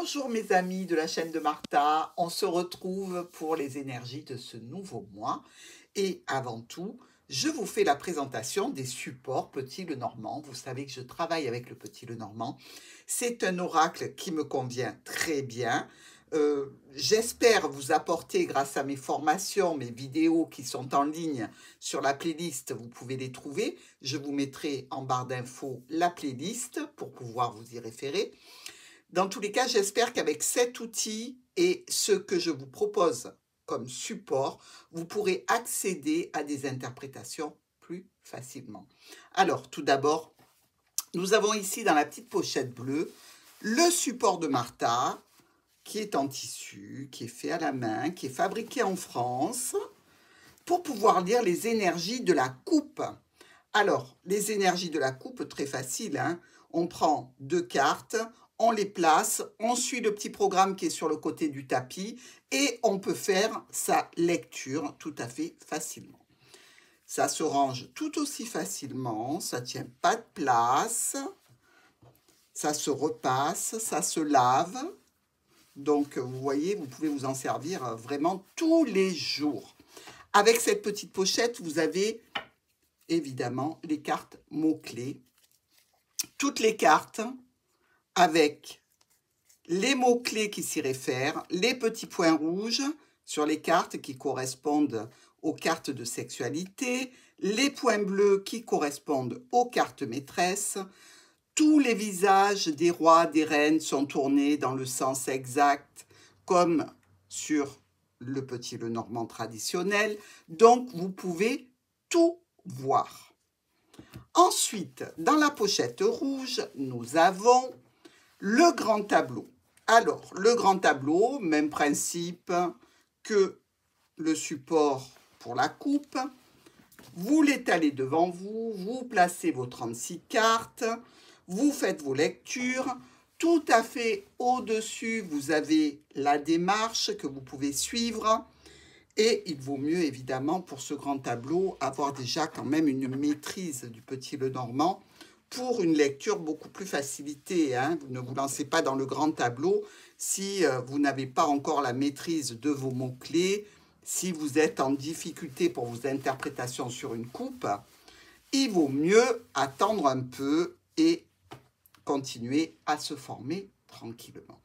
Bonjour mes amis de la chaîne de Martha, on se retrouve pour les énergies de ce nouveau mois et avant tout, je vous fais la présentation des supports Petit Lenormand. Vous savez que je travaille avec le Petit Lenormand. C'est un oracle qui me convient très bien. J'espère vous apporter grâce à mes formations, mes vidéos qui sont en ligne sur la playlist, vous pouvez les trouver. Je vous mettrai en barre d'infos la playlist pour pouvoir vous y référer. Dans tous les cas, j'espère qu'avec cet outil et ce que je vous propose comme support, vous pourrez accéder à des interprétations plus facilement. Alors, tout d'abord, nous avons ici dans la petite pochette bleue le support de Martha qui est en tissu, qui est fait à la main, qui est fabriqué en France pour pouvoir lire les énergies de la coupe. Alors, les énergies de la coupe, très facile, hein. On prend 2 cartes, on les place, on suit le petit programme qui est sur le côté du tapis et on peut faire sa lecture tout à fait facilement. Ça se range tout aussi facilement, ça ne tient pas de place, ça se repasse, ça se lave. Donc, vous voyez, vous pouvez vous en servir vraiment tous les jours. Avec cette petite pochette, vous avez évidemment les cartes mots-clés. Toutes les cartes avec les mots-clés qui s'y réfèrent, les petits points rouges sur les cartes qui correspondent aux cartes de sexualité, les points bleus qui correspondent aux cartes maîtresses. Tous les visages des rois, des reines sont tournés dans le sens exact, comme sur le Petit Lenormand traditionnel. Donc, vous pouvez tout voir. Ensuite, dans la pochette rouge, nous avons le grand tableau. Alors, le grand tableau, même principe que le support pour la coupe. Vous l'étalez devant vous, vous placez vos 36 cartes, vous faites vos lectures. Tout à fait au-dessus, vous avez la démarche que vous pouvez suivre. Et il vaut mieux, évidemment, pour ce grand tableau, avoir déjà quand même une maîtrise du Petit Lenormand pour une lecture beaucoup plus facilitée. Hein. Vous ne vous lancez pas dans le grand tableau si vous n'avez pas encore la maîtrise de vos mots-clés, si vous êtes en difficulté pour vos interprétations sur une coupe. Il vaut mieux attendre un peu et continuer à se former tranquillement.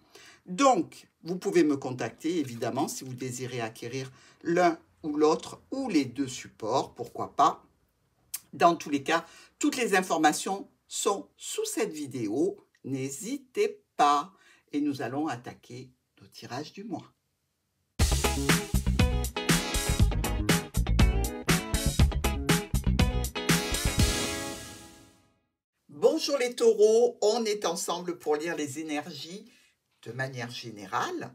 Donc, vous pouvez me contacter, évidemment, si vous désirez acquérir l'un ou l'autre ou les deux supports, pourquoi pas. Dans tous les cas, toutes les informations sont sous cette vidéo. N'hésitez pas. Et nous allons attaquer nos tirages du mois. Bonjour les taureaux, on est ensemble pour lire les énergies de manière générale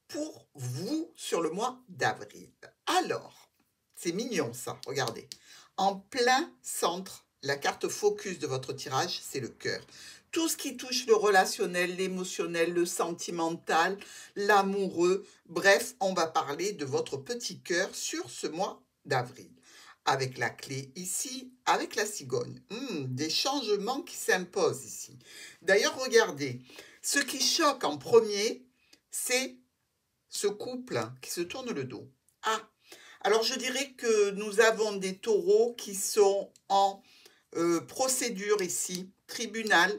pour vous sur le mois d'avril. Alors, c'est mignon ça, regardez. En plein centre, la carte focus de votre tirage, c'est le cœur. Tout ce qui touche le relationnel, l'émotionnel, le sentimental, l'amoureux, bref, on va parler de votre petit cœur sur ce mois d'avril. Avec la clé ici, avec la cigogne. Des changements qui s'imposent ici. D'ailleurs, regardez, ce qui choque en premier, c'est ce couple qui se tourne le dos. Ah, alors je dirais que nous avons des taureaux qui sont en procédure ici, tribunal,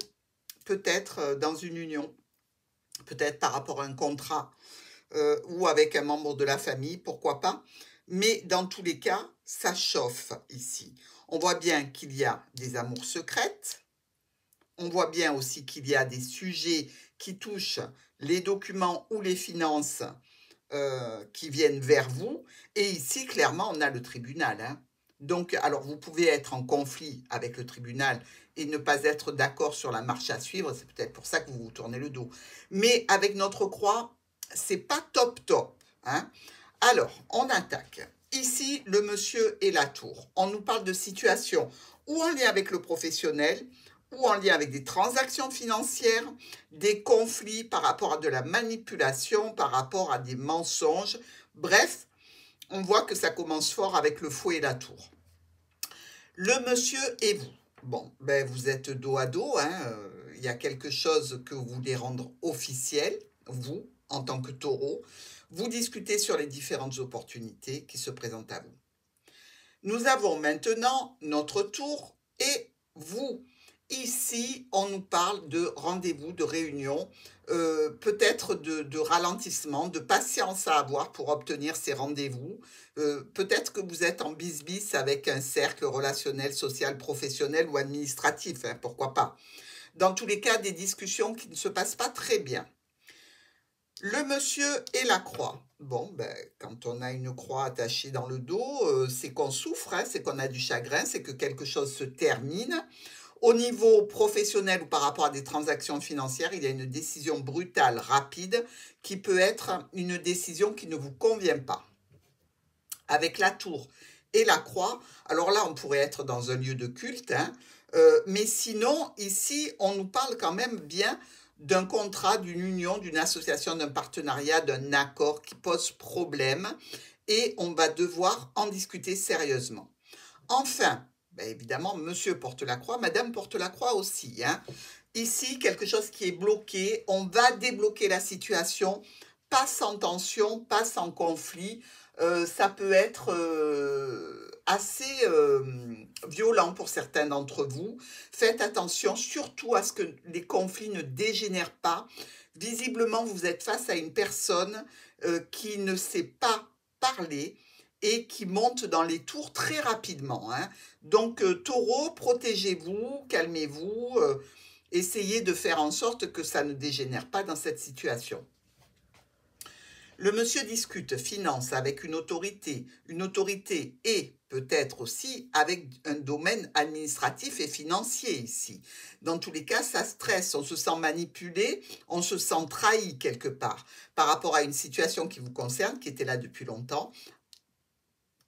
peut-être dans une union, peut-être par rapport à un contrat ou avec un membre de la famille, pourquoi pas. Mais dans tous les cas, ça chauffe ici. On voit bien qu'il y a des amours secrètes. On voit bien aussi qu'il y a des sujets qui touchent les documents ou les finances qui viennent vers vous. Et ici, clairement, on a le tribunal. Hein. Donc, alors, vous pouvez être en conflit avec le tribunal et ne pas être d'accord sur la marche à suivre. C'est peut-être pour ça que vous vous tournez le dos. Mais avec notre croix, c'est pas top top. Hein. Alors, on attaque. Ici, le monsieur et la tour. On nous parle de situation ou en lien avec le professionnel, ou en lien avec des transactions financières, des conflits par rapport à de la manipulation, par rapport à des mensonges. Bref, on voit que ça commence fort avec le fouet et la tour. Le monsieur et vous. Bon, ben vous êtes dos à dos. Hein, y a quelque chose que vous voulez rendre officiel. vous, en tant que taureau, vous discutez sur les différentes opportunités qui se présentent à vous. Nous avons maintenant notre tour et vous. Ici, on nous parle de rendez-vous, de réunion, peut-être de ralentissement, de patience à avoir pour obtenir ces rendez-vous. Peut-être que vous êtes en bis-bis avec un cercle relationnel, social, professionnel ou administratif, hein, pourquoi pas. Dans tous les cas, des discussions qui ne se passent pas très bien. Le monsieur et la croix. Bon, ben, quand on a une croix attachée dans le dos, c'est qu'on souffre, hein, c'est qu'on a du chagrin, c'est que quelque chose se termine. Au niveau professionnel ou par rapport à des transactions financières, il y a une décision brutale, rapide, qui peut être une décision qui ne vous convient pas. Avec la tour et la croix, alors là, on pourrait être dans un lieu de culte, hein, mais sinon, ici, on nous parle quand même bien d'un contrat, d'une union, d'une association, d'un partenariat, d'un accord qui pose problème et on va devoir en discuter sérieusement. Enfin, ben évidemment, monsieur porte la croix, madame porte la croix aussi, hein. Ici, quelque chose qui est bloqué, on va débloquer la situation, pas sans tension, pas sans conflit. Ça peut être assez violent pour certains d'entre vous. Faites attention surtout à ce que les conflits ne dégénèrent pas. Visiblement, vous êtes face à une personne qui ne sait pas parler et qui monte dans les tours très rapidement, hein. Donc, taureau, protégez-vous, calmez-vous, essayez de faire en sorte que ça ne dégénère pas dans cette situation. Le monsieur discute finance avec une autorité et peut-être aussi avec un domaine administratif et financier ici. Dans tous les cas, ça stresse, on se sent manipulé, on se sent trahi quelque part par rapport à une situation qui vous concerne, qui était là depuis longtemps,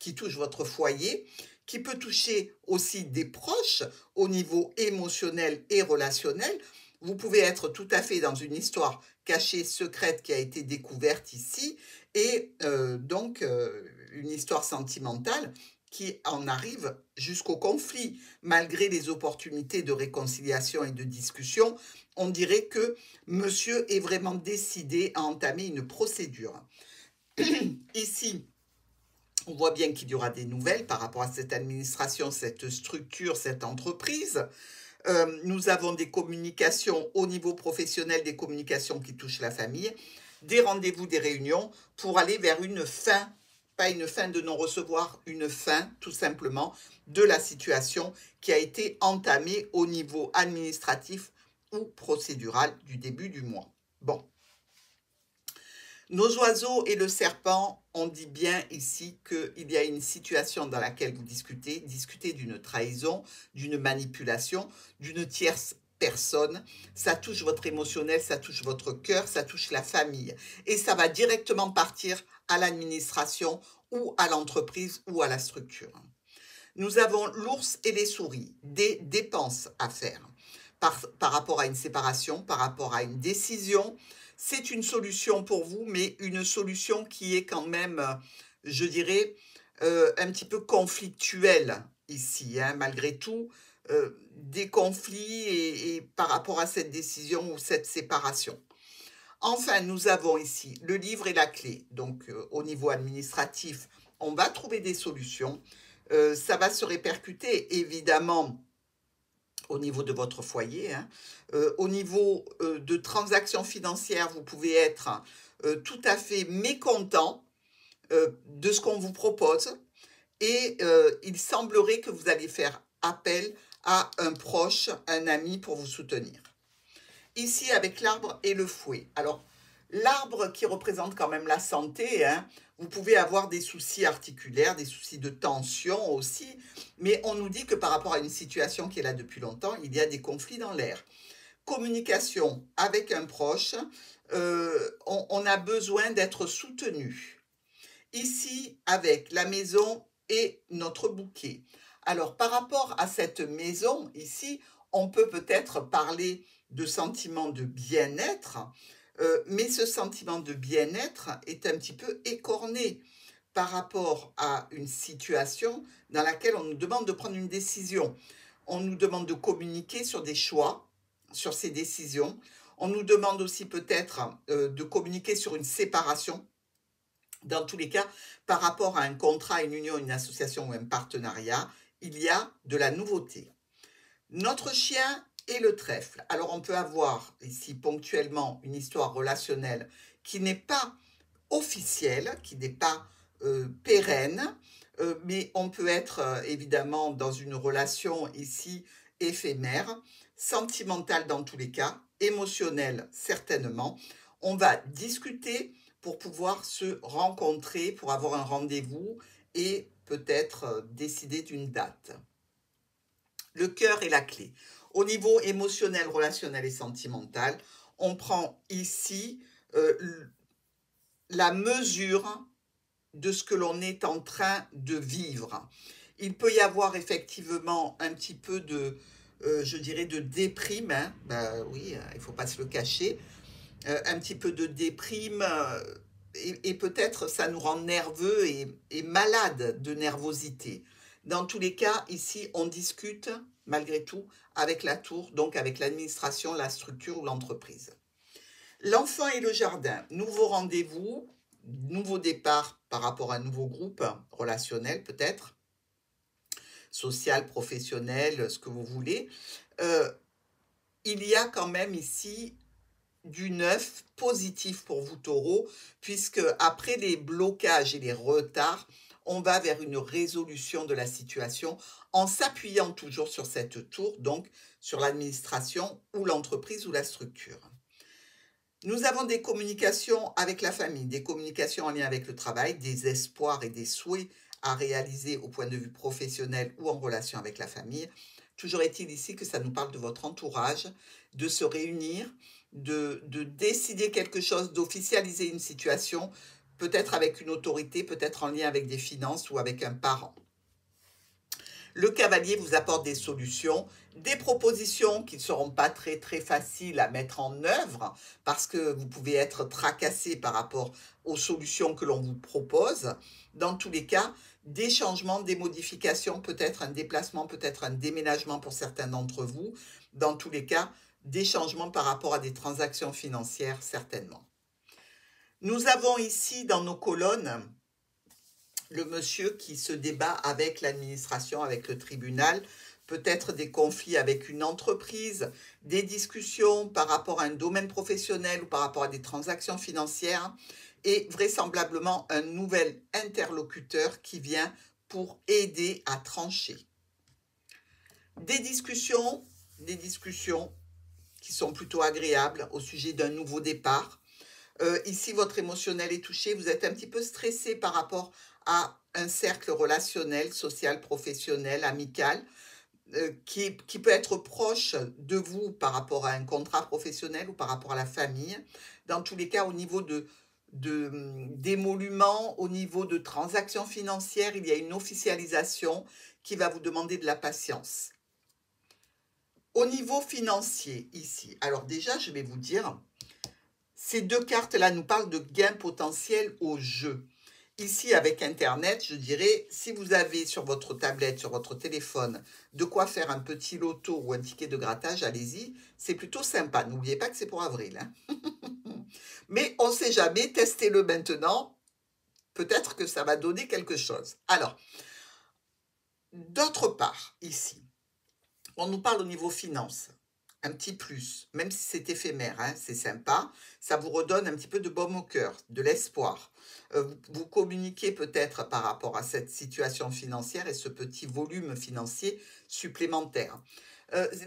qui touche votre foyer, qui peut toucher aussi des proches au niveau émotionnel et relationnel. Vous pouvez être tout à fait dans une histoire cachée, secrète qui a été découverte ici, et donc une histoire sentimentale qui en arrive jusqu'au conflit. Malgré les opportunités de réconciliation et de discussion, on dirait que monsieur est vraiment décidé à entamer une procédure. Ici, on voit bien qu'il y aura des nouvelles par rapport à cette administration, cette structure, cette entreprise. Nous avons des communications au niveau professionnel, des communications qui touchent la famille, des rendez-vous, des réunions pour aller vers une fin, pas une fin de non-recevoir, une fin tout simplement de la situation qui a été entamée au niveau administratif ou procédural du début du mois. Bon. Nos oiseaux et le serpent, on dit bien ici qu'il y a une situation dans laquelle vous discutez d'une trahison, d'une manipulation, d'une tierce personne. Ça touche votre émotionnel, ça touche votre cœur, ça touche la famille. Et ça va directement partir à l'administration ou à l'entreprise ou à la structure. Nous avons l'ours et les souris, des dépenses à faire par rapport à une séparation, par rapport à une décision. C'est une solution pour vous, mais une solution qui est quand même, je dirais, un petit peu conflictuelle ici, hein, malgré tout, des conflits et par rapport à cette décision ou cette séparation. Enfin, nous avons ici le livre et la clé. Donc, au niveau administratif, on va trouver des solutions. Ça va se répercuter, évidemment, au niveau de votre foyer, hein. Au niveau de transactions financières, vous pouvez être tout à fait mécontent de ce qu'on vous propose et il semblerait que vous allez faire appel à un proche, un ami pour vous soutenir. Ici, avec l'arbre et le fouet. Alors, l'arbre qui représente quand même la santé, hein, vous pouvez avoir des soucis articulaires, des soucis de tension aussi, mais on nous dit que par rapport à une situation qui est là depuis longtemps, il y a des conflits dans l'air. Communication avec un proche, on a besoin d'être soutenu. Ici, avec la maison et notre bouquet. Alors, par rapport à cette maison, ici, on peut peut-être parler de sentiment de bien-être, mais ce sentiment de bien-être est un petit peu écorné par rapport à une situation dans laquelle on nous demande de prendre une décision. On nous demande de communiquer sur des choix, sur ces décisions. On nous demande aussi peut-être de communiquer sur une séparation. Dans tous les cas, par rapport à un contrat, une union, une association ou un partenariat, il y a de la nouveauté. Notre chien est le trèfle. Alors on peut avoir ici ponctuellement une histoire relationnelle qui n'est pas officielle, qui n'est pas pérenne, mais on peut être évidemment dans une relation ici éphémère, sentimentale dans tous les cas, émotionnelle certainement. On va discuter pour pouvoir se rencontrer, pour avoir un rendez-vous et peut-être décider d'une date. Le cœur est la clé. Au niveau émotionnel, relationnel et sentimental, on prend ici la mesure de ce que l'on est en train de vivre. Il peut y avoir effectivement un petit peu de, je dirais, de déprime, hein. Ben oui, il ne faut pas se le cacher, un petit peu de déprime, et peut-être ça nous rend nerveux et malade de nervosité. Dans tous les cas, ici, on discute malgré tout avec la tour, donc avec l'administration, la structure ou l'entreprise. L'enfant et le jardin, nouveau rendez-vous, nouveau départ par rapport à un nouveau groupe relationnel peut-être, social, professionnel, ce que vous voulez. Il y a quand même ici du neuf positif pour vous taureaux, puisque après les blocages et les retards, on va vers une résolution de la situation en s'appuyant toujours sur cette tour, donc sur l'administration ou l'entreprise ou la structure. Nous avons des communications avec la famille, des communications en lien avec le travail, des espoirs et des souhaits à réaliser au point de vue professionnel ou en relation avec la famille. Toujours est-il ici que ça nous parle de votre entourage, de se réunir, de décider quelque chose, d'officialiser une situation, peut-être avec une autorité, peut-être en lien avec des finances ou avec un parent. Le cavalier vous apporte des solutions, des propositions qui ne seront pas très faciles à mettre en œuvre parce que vous pouvez être tracassé par rapport aux solutions que l'on vous propose. Dans tous les cas, des changements, des modifications, peut-être un déplacement, peut-être un déménagement pour certains d'entre vous. Dans tous les cas, des changements par rapport à des transactions financières, certainement. Nous avons ici dans nos colonnes le monsieur qui se débat avec l'administration, avec le tribunal, peut-être des conflits avec une entreprise, des discussions par rapport à un domaine professionnel ou par rapport à des transactions financières, et vraisemblablement un nouvel interlocuteur qui vient pour aider à trancher. Des discussions qui sont plutôt agréables au sujet d'un nouveau départ. Ici, votre émotionnel est touché, vous êtes un petit peu stressé par rapport à un cercle relationnel, social, professionnel, amical, qui peut être proche de vous par rapport à un contrat professionnel ou par rapport à la famille. Dans tous les cas, au niveau d'émoluments, au niveau de transactions financières, il y a une officialisation qui va vous demander de la patience. Au niveau financier, ici, alors déjà, je vais vous dire, ces deux cartes-là nous parlent de gains potentiels au jeu. Ici, avec Internet, je dirais, si vous avez sur votre tablette, sur votre téléphone, de quoi faire un petit loto ou un ticket de grattage, allez-y, c'est plutôt sympa. N'oubliez pas que c'est pour avril, hein. Mais on ne sait jamais, testez-le maintenant, peut-être que ça va donner quelque chose. Alors, d'autre part, ici, on nous parle au niveau finance. Un petit plus, même si c'est éphémère, hein, c'est sympa, ça vous redonne un petit peu de baume au cœur, de l'espoir. Vous communiquez peut-être par rapport à cette situation financière et ce petit volume financier supplémentaire.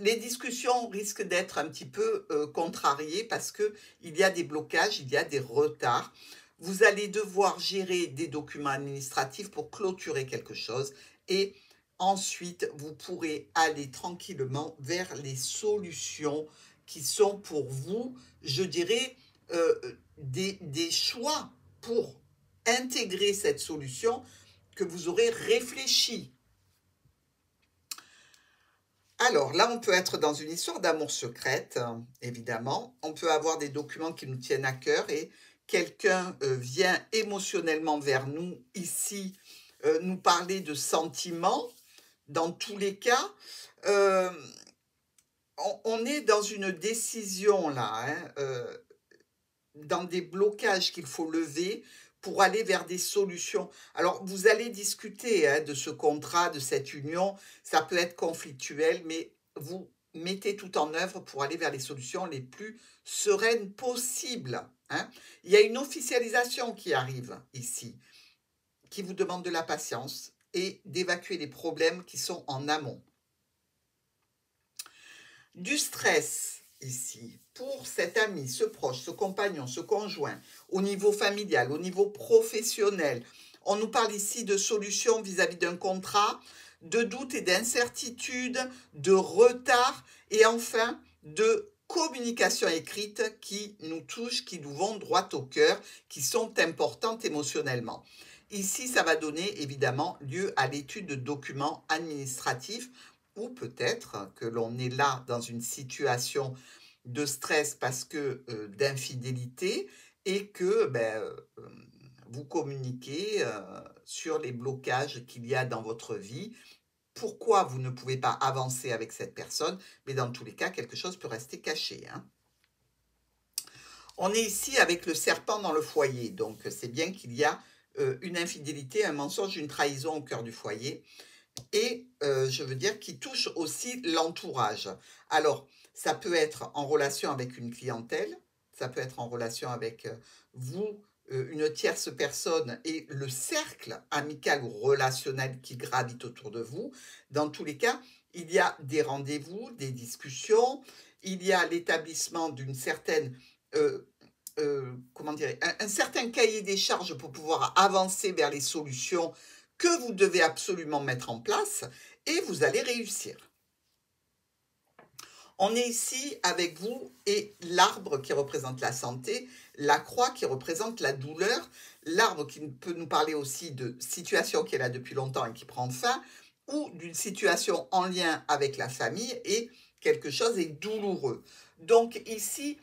Les discussions risquent d'être un petit peu contrariées parce qu'il y a des blocages, il y a des retards. Vous allez devoir gérer des documents administratifs pour clôturer quelque chose et ensuite, vous pourrez aller tranquillement vers les solutions qui sont pour vous, je dirais, des choix pour intégrer cette solution que vous aurez réfléchi. Alors là, on peut être dans une histoire d'amour secrète, évidemment. On peut avoir des documents qui nous tiennent à cœur et quelqu'un vient émotionnellement vers nous ici nous parler de sentiments. Dans tous les cas, on est dans une décision là, hein, dans des blocages qu'il faut lever pour aller vers des solutions. Alors, vous allez discuter hein, de ce contrat, de cette union. Ça peut être conflictuel, mais vous mettez tout en œuvre pour aller vers les solutions les plus sereines possibles. Hein. Il y a une officialisation qui arrive ici, qui vous demande de la patience et d'évacuer les problèmes qui sont en amont. Du stress ici pour cet ami, ce proche, ce compagnon, ce conjoint, au niveau familial, au niveau professionnel. On nous parle ici de solutions vis-à-vis d'un contrat, de doutes et d'incertitudes, de retard et enfin de communication écrite qui nous touchent, qui nous vont droit au cœur, qui sont importantes émotionnellement. Ici, ça va donner évidemment lieu à l'étude de documents administratifs ou peut-être que l'on est là dans une situation de stress parce que d'infidélité et que vous communiquez sur les blocages qu'il y a dans votre vie, pourquoi vous ne pouvez pas avancer avec cette personne, mais dans tous les cas, quelque chose peut rester caché. Hein. On est ici avec le serpent dans le foyer, donc c'est bien qu'il y a une infidélité, un mensonge, une trahison au cœur du foyer et je veux dire qui touche aussi l'entourage. Alors, ça peut être en relation avec une clientèle, ça peut être en relation avec vous, une tierce personne et le cercle amical ou relationnel qui gravite autour de vous. Dans tous les cas, il y a des rendez-vous, des discussions, il y a l'établissement d'une certaine comment dire, un certain cahier des charges pour pouvoir avancer vers les solutions que vous devez absolument mettre en place et vous allez réussir. On est ici avec vous et l'arbre qui représente la santé, la croix qui représente la douleur, l'arbre qui peut nous parler aussi de situation qui est là depuis longtemps et qui prend fin, ou d'une situation en lien avec la famille et quelque chose est douloureux. Donc ici,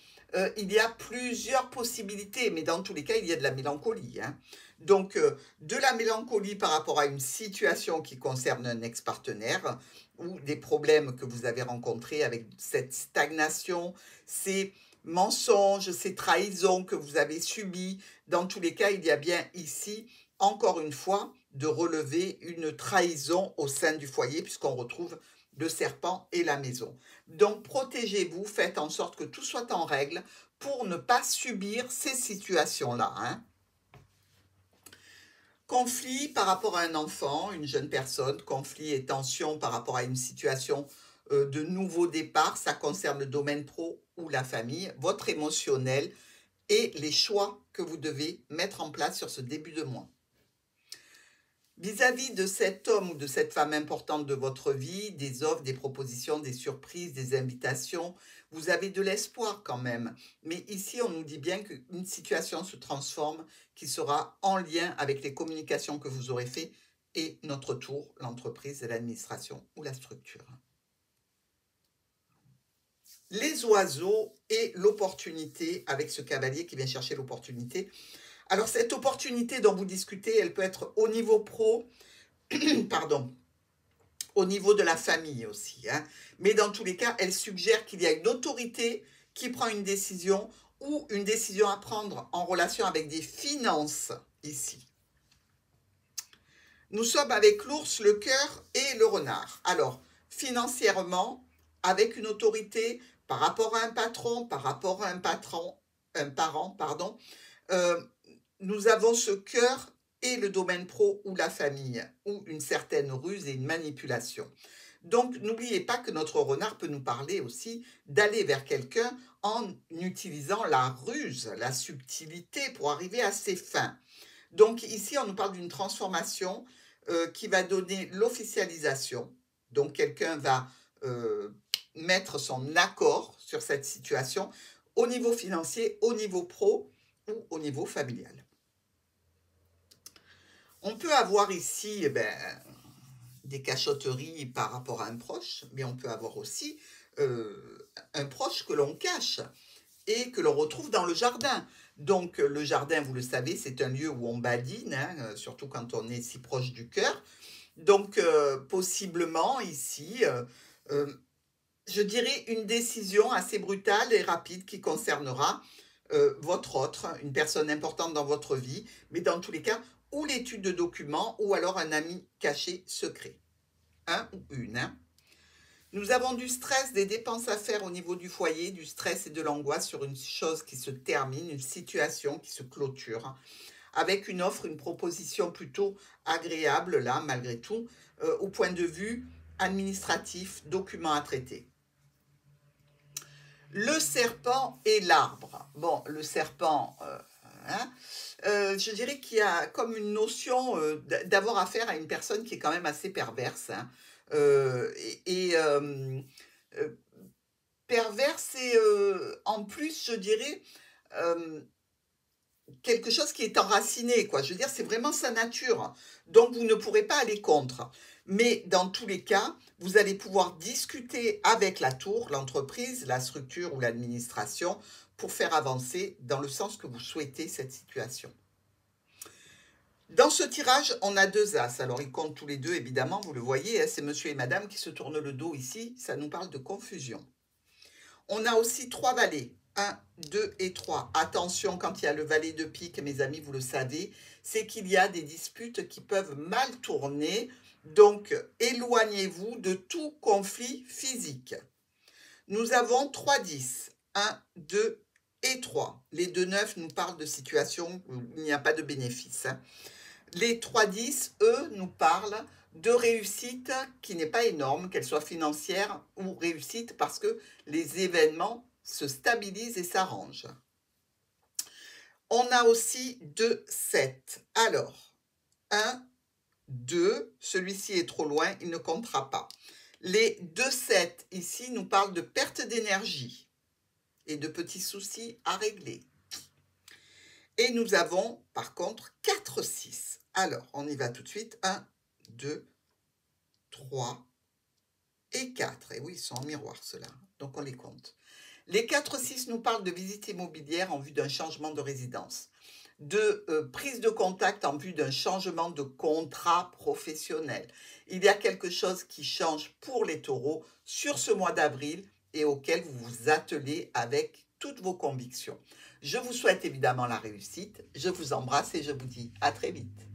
il y a plusieurs possibilités, mais dans tous les cas, il y a de la mélancolie. Hein. Donc, de la mélancolie par rapport à une situation qui concerne un ex-partenaire ou des problèmes que vous avez rencontrés avec cette stagnation, ces mensonges, ces trahisons que vous avez subies. Dans tous les cas, il y a bien ici, encore une fois, de relever une trahison au sein du foyer puisqu'on retrouve le serpent et la maison. Donc, protégez-vous, faites en sorte que tout soit en règle pour ne pas subir ces situations-là. Hein. Conflit par rapport à un enfant, une jeune personne, conflit et tension par rapport à une situation de nouveau départ, ça concerne le domaine pro ou la famille, votre émotionnel et les choix que vous devez mettre en place sur ce début de mois. Vis-à-vis de cet homme ou de cette femme importante de votre vie, des offres, des propositions, des surprises, des invitations, vous avez de l'espoir quand même. Mais ici, on nous dit bien qu'une situation se transforme qui sera en lien avec les communications que vous aurez faites et notre tour, l'entreprise, l'administration ou la structure. Les oiseaux et l'opportunité avec ce cavalier qui vient chercher l'opportunité. Alors cette opportunité dont vous discutez, elle peut être au niveau pro, pardon, au niveau de la famille aussi. Hein. Mais dans tous les cas, elle suggère qu'il y a une autorité qui prend une décision ou une décision à prendre en relation avec des finances ici. Nous sommes avec l'ours, le cœur et le renard. Alors, financièrement, avec une autorité par rapport à un patron, par rapport à un parent, pardon, nous avons ce cœur et le domaine pro ou la famille, ou une certaine ruse et une manipulation. Donc, n'oubliez pas que notre renard peut nous parler aussi d'aller vers quelqu'un en utilisant la ruse, la subtilité pour arriver à ses fins. Donc, ici, on nous parle d'une transformation qui va donner l'officialisation. Donc, quelqu'un va mettre son accord sur cette situation au niveau financier, au niveau pro ou au niveau familial. On peut avoir ici des cachotteries par rapport à un proche, mais on peut avoir aussi un proche que l'on cache et que l'on retrouve dans le jardin. Donc le jardin, vous le savez, c'est un lieu où on badine, hein, surtout quand on est si proche du cœur. Donc possiblement ici, je dirais, une décision assez brutale et rapide qui concernera votre autre, une personne importante dans votre vie, mais dans tous les cas, ou l'étude de documents, ou alors un ami caché secret. Un ou une. Hein. Nous avons du stress, des dépenses à faire au niveau du foyer, du stress et de l'angoisse sur une chose qui se termine, une situation qui se clôture, avec une offre, une proposition plutôt agréable, là, malgré tout, au point de vue administratif, documents à traiter. Le serpent et l'arbre. Bon, le serpent, hein, je dirais qu'il y a comme une notion d'avoir affaire à une personne qui est quand même assez perverse. Hein, euh, perverse et en plus, je dirais, euh, quelque chose qui est enraciné, quoi. Je veux dire, c'est vraiment sa nature. Donc, vous ne pourrez pas aller contre. Mais dans tous les cas, vous allez pouvoir discuter avec la tour, l'entreprise, la structure ou l'administration pour faire avancer dans le sens que vous souhaitez cette situation. Dans ce tirage, on a 2 as. Alors, ils comptent tous les deux, évidemment, vous le voyez, hein, c'est monsieur et madame qui se tournent le dos ici. Ça nous parle de confusion. On a aussi 3 valets. 1, 2 et 3. Attention, quand il y a le valet de pique, mes amis, vous le savez, c'est qu'il y a des disputes qui peuvent mal tourner. Donc, éloignez-vous de tout conflit physique. Nous avons 3 10. 1, 2 et 3. Les 2 9 nous parlent de situations où il n'y a pas de bénéfice. Les 3 10, eux, nous parlent de réussite qui n'est pas énorme, qu'elle soit financière ou réussite, parce que les événements se stabilisent et s'arrangent. On a aussi 2 7. Alors, 1, 2, celui-ci est trop loin, il ne comptera pas. Les 2 7 ici nous parlent de perte d'énergie et de petits soucis à régler. Et nous avons par contre 4 6. Alors, on y va tout de suite. 1, 2, 3 et 4. Et oui, ils sont en miroir ceux-là, donc on les compte. Les 4 6 nous parlent de visite immobilière en vue d'un changement de résidence, de prise de contact en vue d'un changement de contrat professionnel. Il y a quelque chose qui change pour les taureaux sur ce mois d'avril et auquel vous vous attelez avec toutes vos convictions. Je vous souhaite évidemment la réussite, je vous embrasse et je vous dis à très vite.